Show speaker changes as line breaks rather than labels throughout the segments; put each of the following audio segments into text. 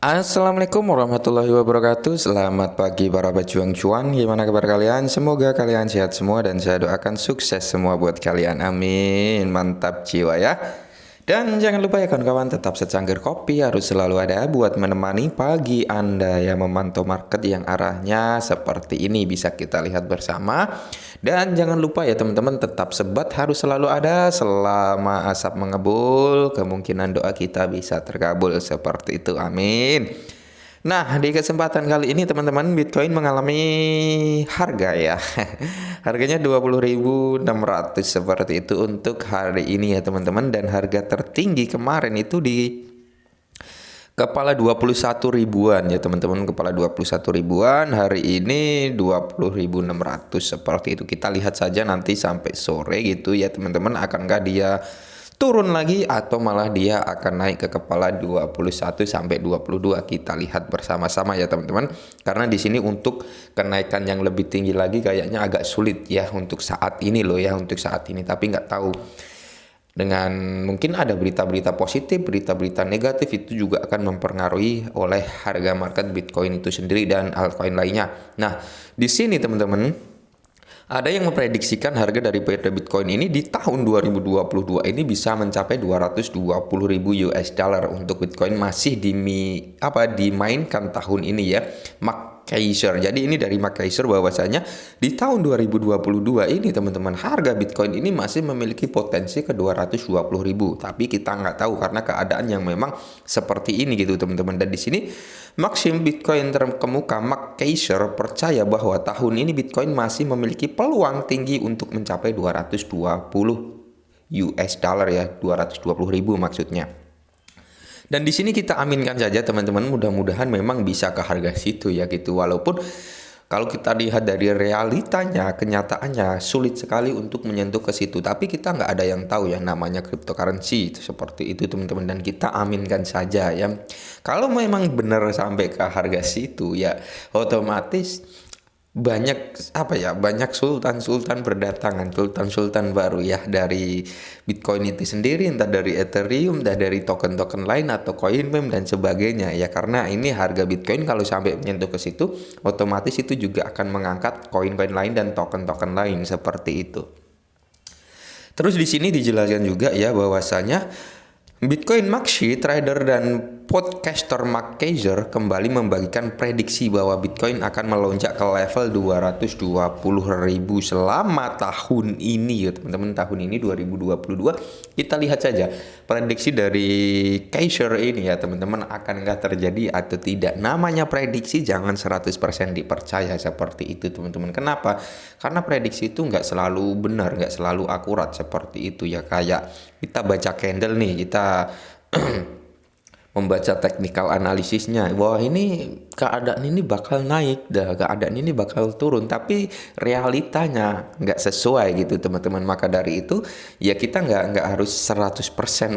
Assalamualaikum warahmatullahi wabarakatuh. Selamat pagi para pejuang cuan. Gimana kabar kalian? Semoga kalian sehat semua dan saya doakan sukses semua buat kalian. Amin. Mantap jiwa ya. Dan jangan lupa ya kawan-kawan, tetap secangkir kopi harus selalu ada buat menemani pagi Anda yang memantau market yang arahnya seperti ini bisa kita lihat bersama. Dan jangan lupa ya teman-teman, tetap sebat harus selalu ada selama asap mengebul, kemungkinan doa kita bisa terkabul seperti itu. Amin. Nah, di kesempatan kali ini teman-teman, Bitcoin mengalami harga ya. Harganya 20.600 seperti itu untuk hari ini ya teman-teman, dan harga tertinggi kemarin itu di kepala 21 ribuan ya teman-teman, kepala 21 ribuan. Hari ini 20.600 seperti itu. Kita lihat saja nanti sampai sore gitu ya teman-teman, akankah dia turun lagi atau malah dia akan naik ke kepala 21 sampai 22. Kita lihat bersama-sama ya teman-teman. Karena di sini untuk kenaikan yang lebih tinggi lagi kayaknya agak sulit ya untuk saat ini loh ya, untuk saat ini. Tapi nggak tahu, dengan mungkin ada berita-berita positif, berita-berita negatif, itu juga akan mempengaruhi oleh harga market Bitcoin itu sendiri dan altcoin lainnya. Nah, di sini teman-teman, ada yang memprediksikan harga dari Bitcoin ini di tahun 2022 ini bisa mencapai 220.000 US dollar untuk Bitcoin, masih dimainkan tahun ini ya. Mark Kaiser. Jadi ini dari Mark Kaiser bahwasanya di tahun 2022 ini teman-teman, harga Bitcoin ini masih memiliki potensi ke 220.000. Tapi kita nggak tahu karena keadaan yang memang seperti ini gitu teman-teman. Dan di sini Maxim Bitcoin terkemuka Mark Kaiser percaya bahwa tahun ini Bitcoin masih memiliki peluang tinggi untuk mencapai 220 US dollar ya, 220.000 maksudnya. Dan di sini kita aminkan saja teman-teman, mudah-mudahan memang bisa ke harga situ ya gitu. Walaupun kalau kita lihat dari realitanya, kenyataannya sulit sekali untuk menyentuh ke situ. Tapi kita nggak ada yang tahu ya namanya cryptocurrency seperti itu teman-teman. Dan kita aminkan saja ya. Kalau memang benar sampai ke harga situ ya, otomatis banyak sultan-sultan berdatangan, sultan-sultan baru ya dari Bitcoin itu sendiri, entah dari Ethereum, entah dari token-token lain atau Coinbase dan sebagainya ya. Karena ini harga Bitcoin kalau sampai menyentuh ke situ, otomatis itu juga akan mengangkat koin-koin lain dan token-token lain seperti itu. Terus di sini dijelaskan juga ya bahwasanya Bitcoin Maxi Trader dan podcaster Mark Kaiser kembali membagikan prediksi bahwa Bitcoin akan melonjak ke level 220.000 selama tahun ini ya teman-teman. Tahun ini 2022 kita lihat saja prediksi dari Kaiser ini ya teman-teman, akankah terjadi atau tidak. Namanya prediksi, jangan 100% dipercaya seperti itu teman-teman. Kenapa? Karena prediksi itu nggak selalu benar, nggak selalu akurat seperti itu ya. Kayak kita baca candle nih, kita membaca technical analisisnya, wah ini keadaan ini bakal naik dah, keadaan ini bakal turun, tapi realitanya nggak sesuai gitu teman-teman. Maka dari itu ya kita nggak harus 100%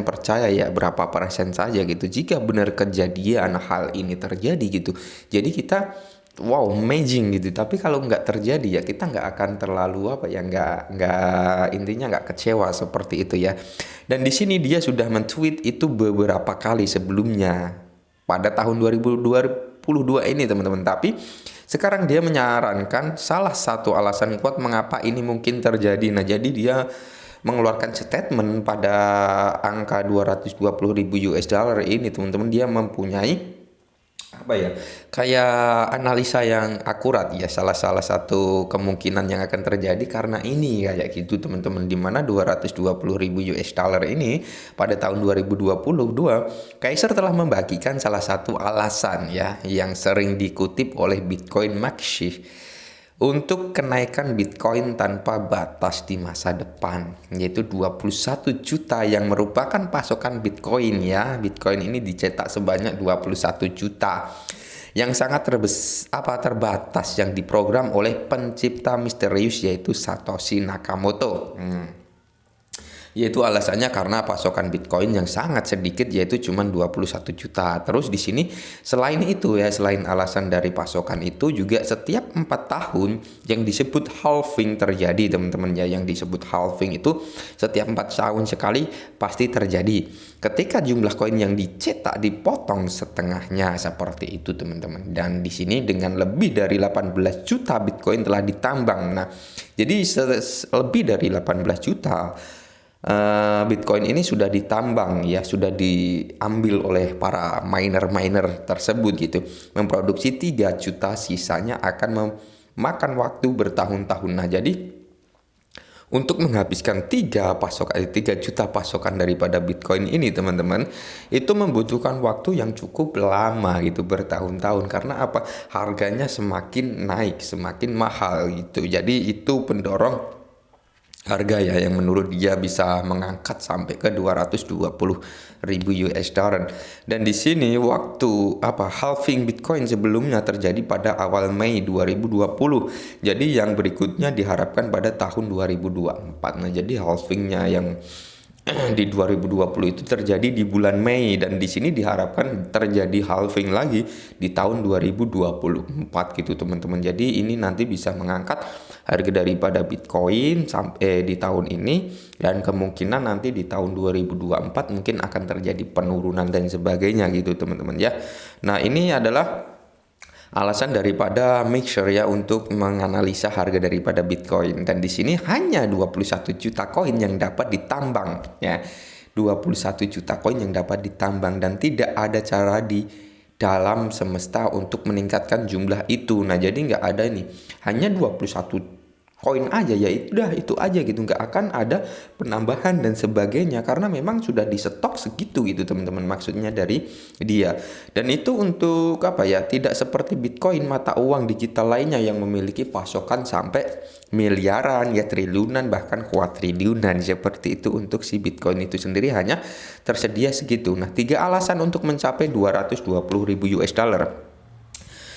percaya ya, berapa persen saja gitu. Jika benar kejadian hal ini terjadi gitu, jadi kita wow amazing gitu. Tapi kalau nggak terjadi ya kita nggak akan terlalu nggak intinya nggak kecewa seperti itu ya. Dan di sini dia sudah men-tweet itu beberapa kali sebelumnya pada tahun 2022 ini teman-teman. Tapi sekarang dia menyarankan salah satu alasan kuat mengapa ini mungkin terjadi. Nah, jadi dia mengeluarkan statement pada angka 220.000 US dollar ini teman-teman. Dia mempunyai kayak analisa yang akurat ya, salah satu kemungkinan yang akan terjadi karena ini kayak gitu teman-teman, dimana 220.000 US dollar ini pada tahun 2022 Kaiser telah membagikan salah satu alasan ya yang sering dikutip oleh Bitcoin Maxi untuk kenaikan Bitcoin tanpa batas di masa depan, yaitu 21 juta yang merupakan pasokan Bitcoin ya. Bitcoin ini dicetak sebanyak 21 juta yang sangat terbatas yang diprogram oleh pencipta misterius yaitu Satoshi Nakamoto. Yaitu alasannya karena pasokan Bitcoin yang sangat sedikit, yaitu cuma 21 juta. Terus di sini selain itu ya, selain alasan dari pasokan itu juga setiap 4 tahun yang disebut halving terjadi teman-teman ya. Yang disebut halving itu setiap 4 tahun sekali pasti terjadi. Ketika jumlah koin yang dicetak dipotong setengahnya seperti itu teman-teman. Dan di sini dengan lebih dari 18 juta Bitcoin telah ditambang. Nah, jadi lebih dari 18 juta Bitcoin ini sudah ditambang ya, sudah diambil oleh para miner-miner tersebut gitu. Memproduksi 3 juta, sisanya akan memakan waktu bertahun-tahun. Nah, jadi untuk menghabiskan 3 juta pasokan daripada Bitcoin ini teman-teman, itu membutuhkan waktu yang cukup lama gitu, bertahun-tahun. Karena apa? Harganya semakin naik, semakin mahal gitu. Jadi itu pendorong harga ya, yang menurut dia bisa mengangkat sampai ke 220.000 US dollar. Dan di sini waktu halving Bitcoin sebelumnya terjadi pada awal Mei 2020. Jadi yang berikutnya diharapkan pada tahun 2024. Nah, jadi halvingnya yang di 2020 itu terjadi di bulan Mei, dan di sini diharapkan terjadi halving lagi di tahun 2024 gitu teman-teman. Jadi ini nanti bisa mengangkat harga daripada Bitcoin sampai di tahun ini, dan kemungkinan nanti di tahun 2024 mungkin akan terjadi penurunan dan sebagainya gitu teman-teman ya. Nah, ini adalah alasan daripada Mixer ya untuk menganalisa harga daripada Bitcoin. Dan di sini hanya 21 juta koin yang dapat ditambang ya. 21 juta koin yang dapat ditambang, dan tidak ada cara di dalam semesta untuk meningkatkan jumlah itu. Nah, jadi nggak ada nih, hanya 21 koin aja ya, itu aja gitu, nggak akan ada penambahan dan sebagainya karena memang sudah di stok segitu gitu teman-teman, maksudnya dari dia. Dan itu untuk tidak seperti Bitcoin, mata uang digital lainnya yang memiliki pasokan sampai miliaran ya, triliunan bahkan kuadriliunan seperti itu. Untuk si Bitcoin itu sendiri hanya tersedia segitu. Nah, 3 alasan untuk mencapai 220.000 US dollar.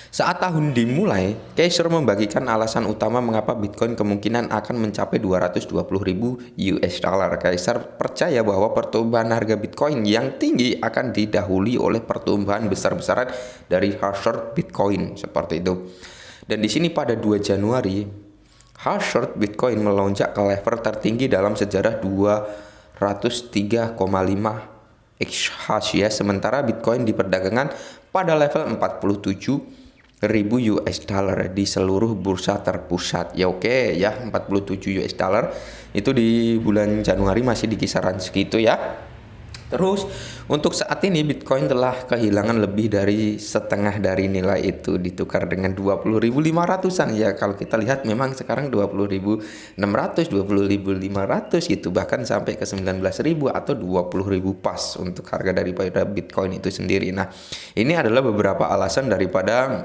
Saat tahun dimulai, Caesar membagikan alasan utama mengapa Bitcoin kemungkinan akan mencapai 220.000 US dollar. Caesar percaya bahwa pertumbuhan harga Bitcoin yang tinggi akan didahului oleh pertumbuhan besar-besaran dari hash rate Bitcoin seperti itu. Dan di sini pada 2 Januari, hash rate Bitcoin melonjak ke level tertinggi dalam sejarah 203,5 exahash ya, sementara Bitcoin diperdagangkan pada level 47.000 US dollar di seluruh bursa terpusat. Ya oke ya, 47 US dollar itu di bulan Januari masih di kisaran segitu ya. Terus untuk saat ini Bitcoin telah kehilangan lebih dari setengah dari nilai itu, ditukar dengan 20.500-an ya. Kalau kita lihat memang sekarang 20.600, 20.500 gitu, bahkan sampai ke 19.000 atau 20.000 pas untuk harga daripada Bitcoin itu sendiri. Nah, ini adalah beberapa alasan daripada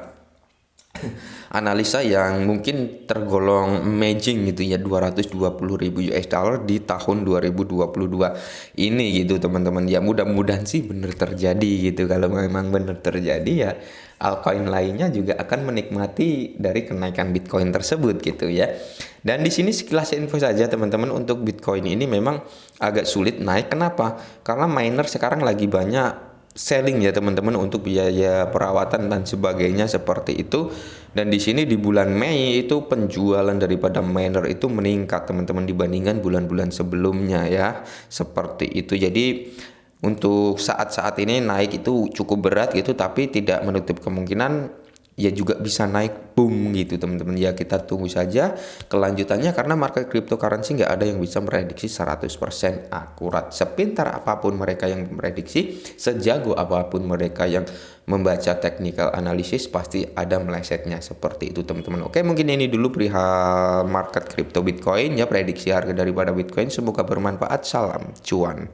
analisa yang mungkin tergolong amazing gitu ya, 220.000 US dollar di tahun 2022 ini gitu teman-teman ya. Mudah-mudahan sih benar terjadi gitu. Kalau memang benar terjadi ya, altcoin lainnya juga akan menikmati dari kenaikan Bitcoin tersebut gitu ya. Dan di sini sekilas info saja teman-teman, untuk Bitcoin ini memang agak sulit naik. Kenapa? Karena miner sekarang lagi banyak selling ya teman-teman untuk biaya perawatan dan sebagainya seperti itu. Dan di sini di bulan Mei itu penjualan daripada miner itu meningkat teman-teman dibandingkan bulan-bulan sebelumnya ya, seperti itu. Jadi untuk saat-saat ini naik itu cukup berat gitu, tapi tidak menutup kemungkinan ya juga bisa naik boom gitu teman-teman ya. Kita tunggu saja kelanjutannya, karena market cryptocurrency nggak ada yang bisa memprediksi 100% akurat. Sepintar apapun mereka yang memprediksi, sejago apapun mereka yang membaca technical analysis, pasti ada melesetnya seperti itu teman-teman. Oke, mungkin ini dulu perihal market crypto Bitcoin ya, prediksi harga daripada Bitcoin. Semoga bermanfaat. Salam cuan.